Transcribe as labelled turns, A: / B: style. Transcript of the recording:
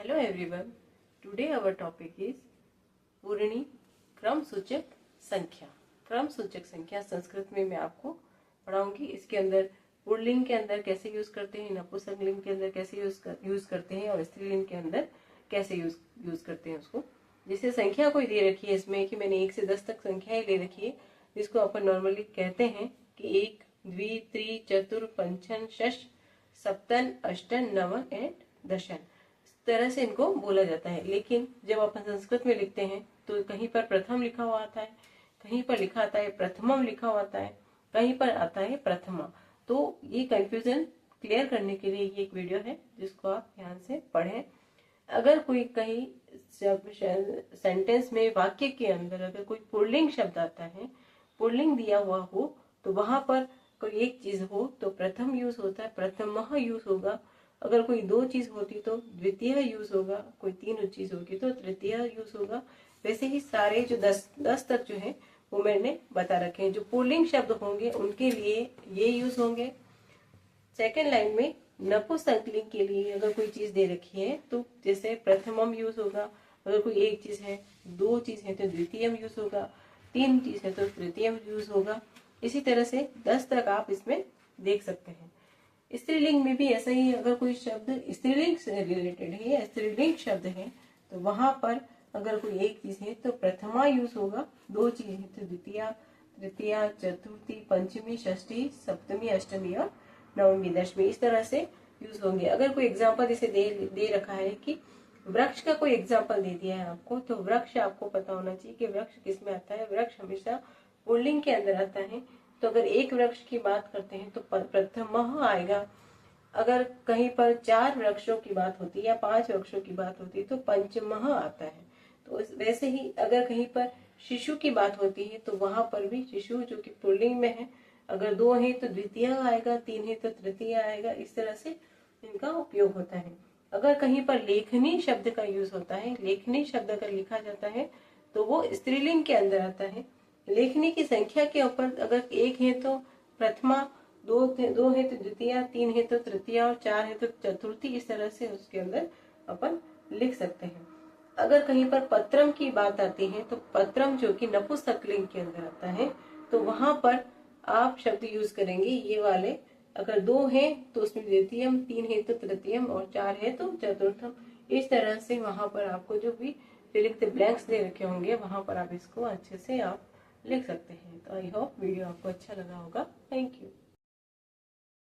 A: Hello everyone. Today our topic is Poorni क्रम सूचक संख्या। क्रम सूचक संख्या संस्कृत में मैं आपको पढ़ाऊंगी। इसके अंदर पुल्लिंग के अंदर कैसे यूज करते हैं, नपुंसकलिंग के अंदर कैसे यूज करते हैं और स्त्रीलिंग के अंदर कैसे यूज करते हैं उसको। जैसे संख्या कोई दे रखी है इसमें कि मैंने 1 से 10 तक संख्याएं ले रखी है, जिसको अपन नॉर्मली कहते हैं कि 1 द्वि त्रि चतुर पंचन षष्ठ सप्तन अष्टन नवम एंड दशन, इस तरह से इनको बोला जाता है। लेकिन जब अपन संस्कृत में लिखते हैं तो कहीं पर प्रथम लिखा हुआ आता है, कहीं पर लिखा आता है प्रथमम लिखा हुआ आता है, कहीं पर आता है प्रथमा। तो ये कंफ्यूजन क्लियर करने के लिए ये एक वीडियो है जिसको आप ध्यान से पढ़ें। अगर कोई कहीं सेंटेंस में वाक्य के अंदर अगर कोई पुल्लिंग शब्द आता है, पुल्लिंग दिया हुआ हो, तो वहां पर कोई एक चीज हो तो प्रथम यूज होता है, प्रथमः यूज होगा। अगर कोई 2 चीज होती तो द्वितीय यूज होगा, कोई 3 चीज होगी तो तृतीय यूज होगा। वैसे ही सारे जो 10 तक जो है वो मैंने बता रखे हैं। जो पुल्लिंग शब्द होंगे उनके लिए ये यूज होंगे। सेकेंड लाइन में नपुंसकलिंग के लिए अगर कोई चीज दे रखी है तो जैसे प्रथमम यूज होगा। अगर कोई एक चीज है, 2 चीज है तो द्वितीयम यूज होगा, 3 चीज है तो तृतीयम यूज होगा। इसी तरह से 10 तक आप इसमें देख सकते हैं। स्त्रीलिंग में भी ऐसा ही, अगर कोई शब्द स्त्रीलिंग से रिलेटेड है या स्त्रीलिंग शब्द है तो वहां पर अगर कोई एक चीज है तो प्रथमा यूज होगा, 2 चीज है तो द्वितीया, तृतीया, चतुर्थी, पंचमी, षष्ठी, सप्तमी, अष्टमी और नवमी, दशमी, इस तरह से यूज होंगे। अगर कोई एग्जाम्पल जैसे दे रखा है कि वृक्ष का कोई एग्जाम्पल दे दिया है आपको, तो वृक्ष आपको पता होना चाहिए कि वृक्ष किस में आता है। वृक्ष हमेशा पुल्लिंग के अंदर आता है। तो अगर एक वृक्ष की बात करते हैं तो प्रथमः आएगा। अगर कहीं पर 4 वृक्षों की बात होती है या 5 वृक्षों की बात होती है तो पंचमः आता है। तो वैसे ही अगर कहीं पर शिशु की बात होती है तो वहां पर भी शिशु जो कि पुल्लिंग में है, अगर 2 है तो द्वितीय आएगा, 3 है तो तृतीय आएगा। इस तरह से इनका उपयोग होता है। अगर कहीं पर लेखनी शब्द का यूज होता है, लेखनी शब्द अगर लिखा जाता है तो वो स्त्रीलिंग के अंदर आता है। लेखनी की संख्या के ऊपर अगर 1 है तो प्रथमा, 2 है तो द्वितीय, 3 है तो तृतीय और 4 है तो चतुर्थी। इस तरह से उसके अंदर अपन लिख सकते हैं। अगर कहीं पर पत्रम की बात आती है तो पत्रम जो कि नपुंसकलिंग के अंदर आता है, तो वहां पर आप शब्द यूज करेंगे ये वाले। अगर 2 है तो उसमें द्वितीयम, 3 है तो तृतीयम और 4 है तो चतुर्थम। इस तरह से वहां पर आपको जो भी रिक्त ब्लैंक्स दे रखे होंगे वहां पर आप इसको अच्छे से आप लिख सकते हैं। तो आई होप वीडियो आपको अच्छा लगा होगा। Thank you.